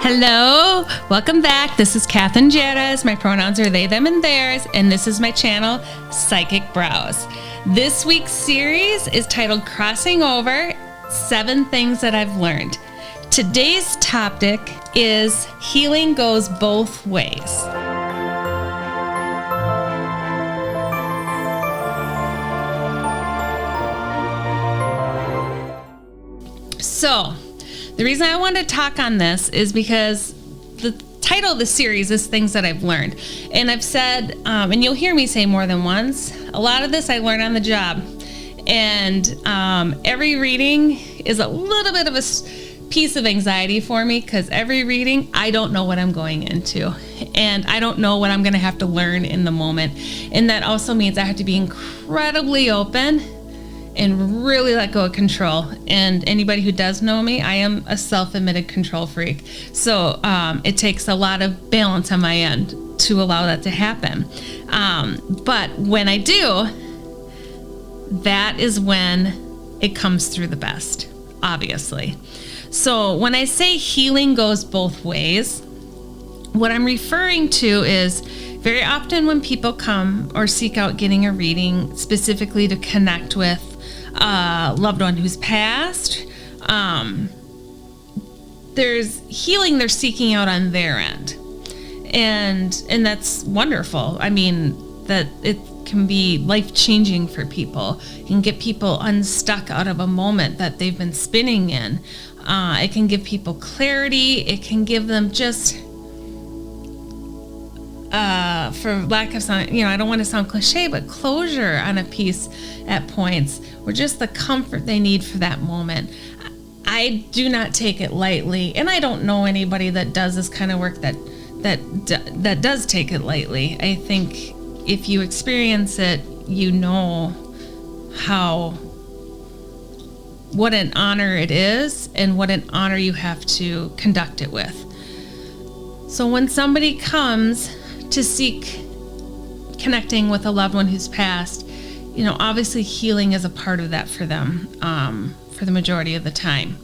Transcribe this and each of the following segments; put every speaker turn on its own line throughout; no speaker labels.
Hello, welcome back. This is Kath and Jadas. My pronouns are they, them, and theirs, and this is my channel, Psychic Brows. This week's series is titled Crossing Over, 7 Things That I've Learned. Today's topic is healing goes both ways. So, the reason I want to talk on this is because the title of the series is Things That I've Learned. And I've said, and you'll hear me say more than once, a lot of this I learned on the job. And every reading is a little bit of a piece of anxiety for me because every reading, I don't know what I'm going into. And I don't know what I'm going to have to learn in the moment. And that also means I have to be incredibly open and really let go of control. And anybody who does know me, I am a self-admitted control freak. So it takes a lot of balance on my end to allow that to happen. But when I do, that is when it comes through the best, obviously. So when I say healing goes both ways, what I'm referring to is very often when people come or seek out getting a reading specifically to connect with a loved one who's passed, there's healing they're seeking out on their end. And that's wonderful. I mean, that it can be life-changing for people. It can get people unstuck out of a moment that they've been spinning in. It can give people clarity. It can give them just, for lack of sound, I don't want to sound cliche, but closure on a piece at points, or just the comfort they need for that moment. I do not take it lightly, and I don't know anybody that does this kind of work that does take it lightly. I think if you experience it, you know what an honor it is and what an honor you have to conduct it with. So when somebody comes to seek connecting with a loved one who's passed, obviously healing is a part of that for them, for the majority of the time.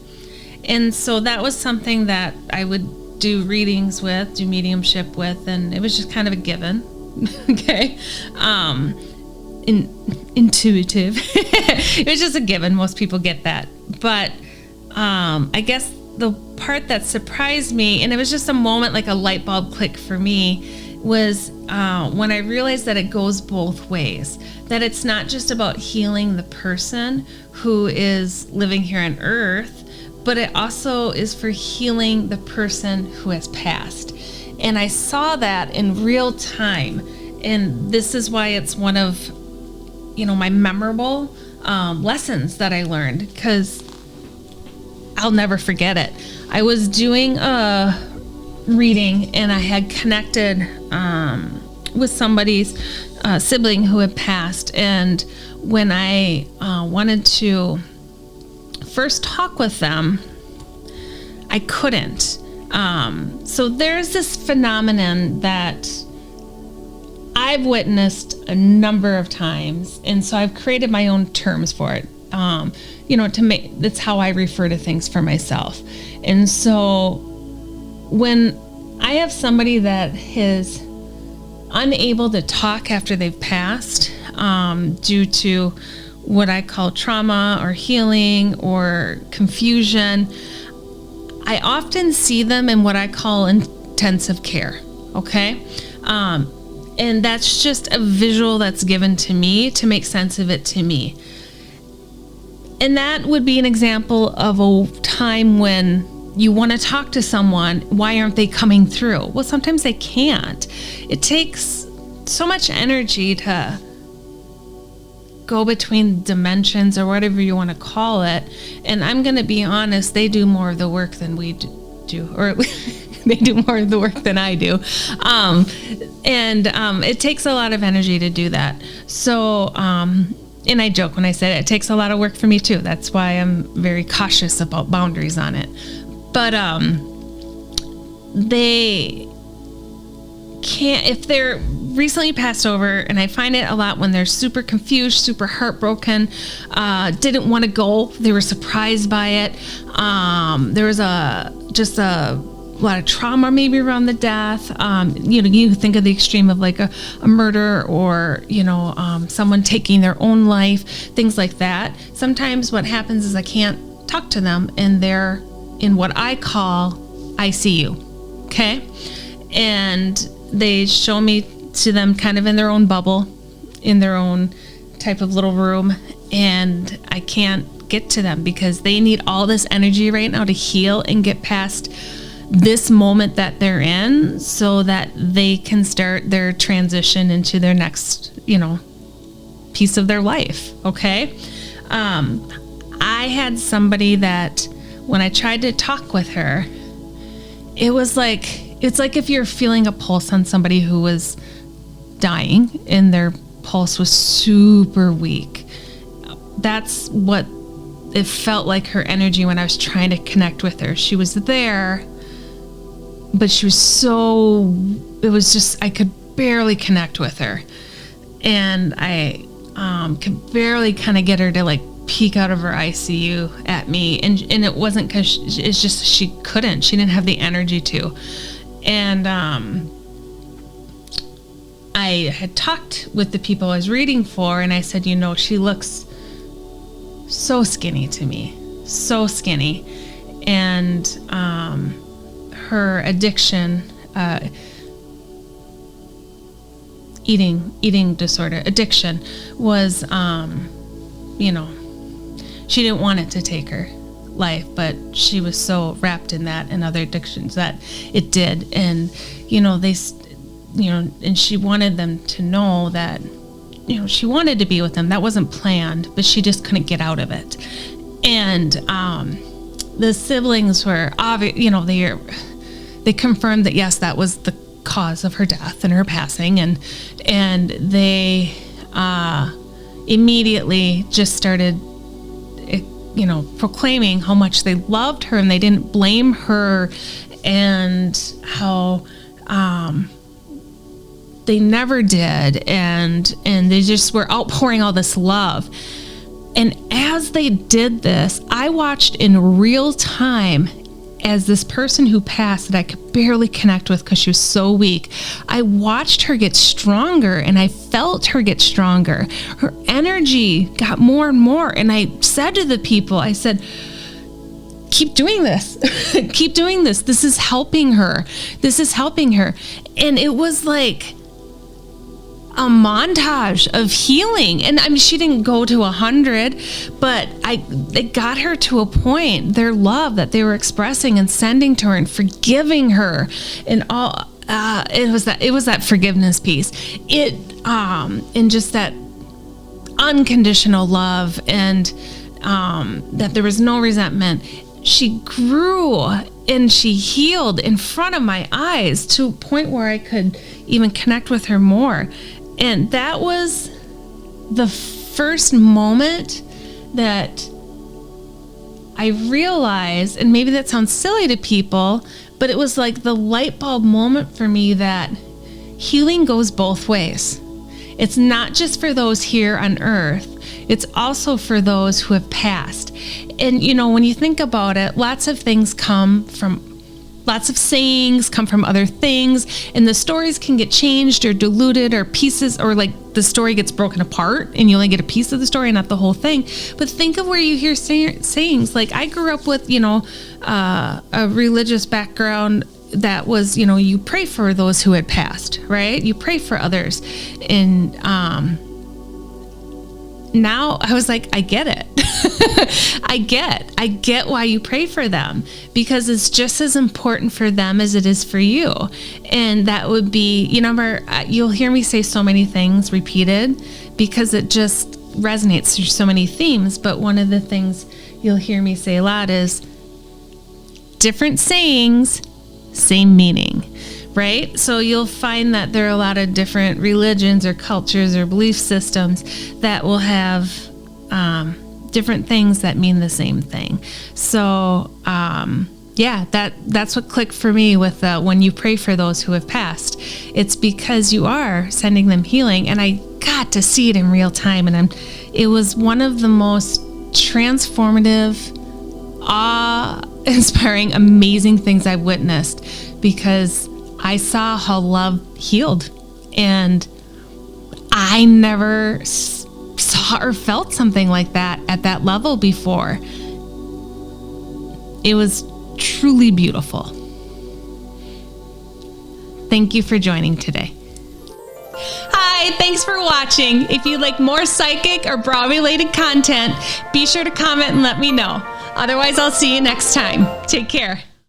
And so that was something that I would do readings with, do mediumship with, and it was just kind of a given. Okay. Intuitive. It was just a given. Most people get that. But I guess the part that surprised me, and it was just a moment, like a light bulb click for me, was when I realized that it goes both ways. That it's not just about healing the person who is living here on earth, but it also is for healing the person who has passed. And I saw that in real time. And this is why it's one of, my memorable lessons that I learned, because I'll never forget it. I was doing a reading and I had connected with somebody's sibling who had passed. And when I wanted to first talk with them, I couldn't. So there's this phenomenon that I've witnessed a number of times, and so I've created my own terms for it. That's how I refer to things for myself. And so when I have somebody that is unable to talk after they've passed, due to what I call trauma or healing or confusion, I often see them in what I call intensive care. Okay. And that's just a visual that's given to me to make sense of it to me. And that would be an example of a time when you want to talk to someone. Why aren't they coming through? Well, sometimes they can't. It takes so much energy to go between dimensions or whatever you want to call it. And I'm going to be honest, they do more of the work than we do, or they do more of the work than I do. It takes a lot of energy to do that. So, and I joke when I say it takes a lot of work for me too. That's why I'm very cautious about boundaries on it. But they can't, if they're recently passed over, and I find it a lot when they're super confused, super heartbroken, didn't want to go, they were surprised by it. There was a lot of trauma maybe around the death. You think of the extreme of like a murder or, someone taking their own life, things like that. Sometimes what happens is I can't talk to them and they're in what I call ICU. Okay. And they show me to them kind of in their own bubble, in their own type of little room. And I can't get to them because they need all this energy right now to heal and get past this moment that they're in so that they can start their transition into their next, piece of their life. Okay. I had somebody that when I tried to talk with her, it's like if you're feeling a pulse on somebody who was dying and their pulse was super weak. That's what it felt like, her energy, when I was trying to connect with her. She was there, but she was I could barely connect with her. And I could barely kind of get her to like peek out of her ICU at me. And it wasn't because it's just she didn't have the energy to. And I had talked with the people I was reading for, and I said, she looks so skinny to me, so skinny. And her addiction, eating disorder, addiction was, she didn't want it to take her life, but she was so wrapped in that and other addictions that it did. And, and she wanted them to know that, she wanted to be with them. That wasn't planned, but she just couldn't get out of it. And the siblings were, they confirmed that, yes, that was the cause of her death and her passing. And they immediately just started, proclaiming how much they loved her and they didn't blame her, and how they never did, and they just were outpouring all this love. And as they did this, I watched in real time as this person who passed that I could barely connect with because she was so weak, I watched her get stronger, and I felt her get stronger. Her energy got more and more. And I said to the people, I said, keep doing this. Keep doing this. This is helping her. This is helping her. And it was like a montage of healing. And I mean, she didn't go to 100, but it got her to a point, their love that they were expressing and sending to her and forgiving her and all. It was that forgiveness piece. And just that unconditional love, and that there was no resentment. She grew and she healed in front of my eyes to a point where I could even connect with her more. And that was the first moment that I realized, and maybe that sounds silly to people, but it was like the light bulb moment for me that healing goes both ways. It's not just for those here on earth. It's also for those who have passed. And, when you think about it, lots of sayings come from other things, and the stories can get changed or diluted, or pieces, or like the story gets broken apart and you only get a piece of the story, not the whole thing. But think of where you hear sayings. Like, I grew up with, a religious background that was, you pray for those who had passed, right? You pray for others. And now I was like, I get it. I get why you pray for them, because it's just as important for them as it is for you. And that would be, you'll hear me say so many things repeated because it just resonates through so many themes. But one of the things you'll hear me say a lot is different sayings, same meaning. Right? So you'll find that there are a lot of different religions or cultures or belief systems that will have different things that mean the same thing. So that's what clicked for me with when you pray for those who have passed. It's because you are sending them healing, and I got to see it in real time, and it was one of the most transformative, inspiring, amazing things I've witnessed, because I saw how love healed, and I never saw or felt something like that at that level before. It was truly beautiful. Thank you for joining today. Hi, thanks for watching. If you'd like more psychic or bra related content, be sure to comment and let me know. Otherwise, I'll see you next time. Take care.